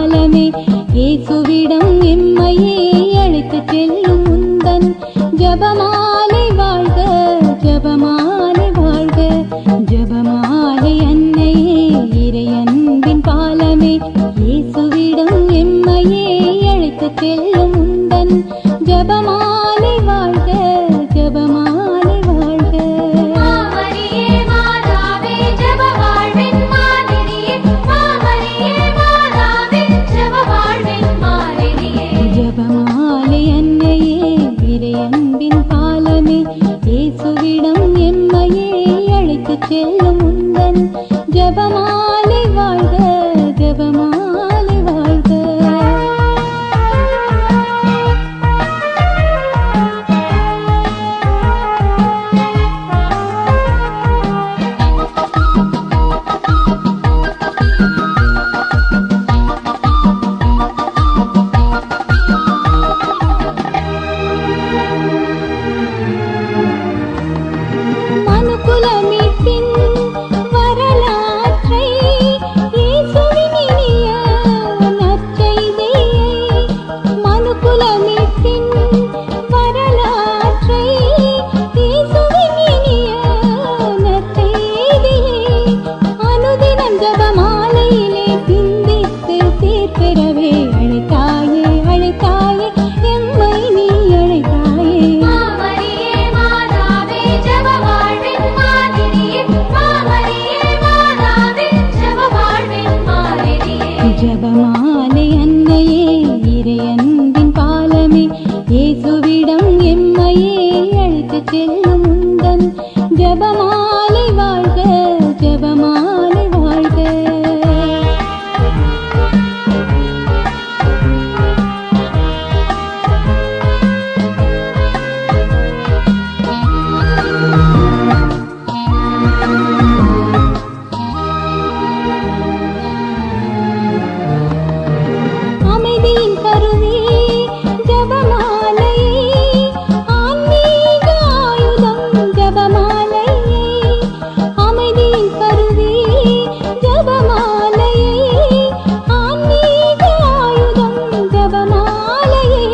பாலமே இயேசுவிடம் எம்மையே அழைத்து செல்லும் உந்தன் ஜபமாலை வாழ்க ஜபமாலை வாழ்க ஜபமாலை அன்னையே இறையன்பின் பாலமே இயேசுவிடம் எம்மையே அழைத்து செல்லும் உந்தன் ஜபமாலை வாழ்க ஜபமாலை வாழ்க ஜபமாலை அன்னையே இறையன்பின் பாலமே இயேசுவிடம் எம்மையே அழைத்து செல்லும் உந்தன் ஜபமாலை வாழ்க ஜபமாலை வாழ்க மனுக்குலமீட்பின் வரலாற்றை இயேசுவின் இனிய நற்செய்தியை மனுக்குலமீட்பின் வரலாற்றை இயேசுவின் இனிய நற்செய்தியை அனுதினம் ஜபமாலையிலே சிந்தித்து சீர்பெறவே அழைத்தாயே அழைத்தாயே எம்மை நீ அழைத்தாயே ஜபமாலை அன்னையே இறையன்பின் பாலமே இயேசுவிடம் எம்மையே அழைத்து செல்லும் உந்தன் ஜபமாலை வாழ்க ஜபமாலை வாழ்க அமைதியின் கருவி ஜபமாலையே ஆன்மீக ஆயுதம் ஜபமாலையே அமைதியின் கருவி ஜபமாலையே ஆன்மீக ஆயுதம் ஜபமாலையே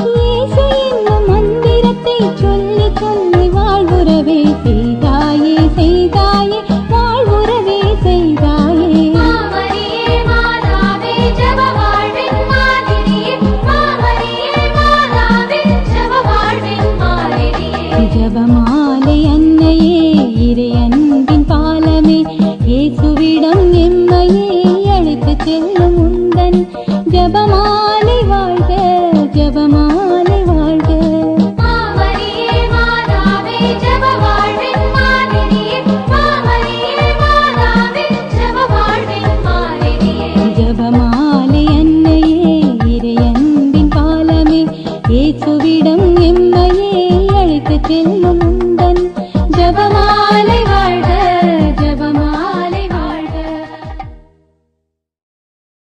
இயேசு என்னும் மந்திரத்தை சொல்லி சொல்லி வாழ்வுறவே செய்தாயே செய்தாயே வாழ்வுறவே செய்தாயே ஜபமாலை அன்னையே இறையன்பின் பாலமே இயேசுவிடம் எம்மையே அழைத்து செல்லும்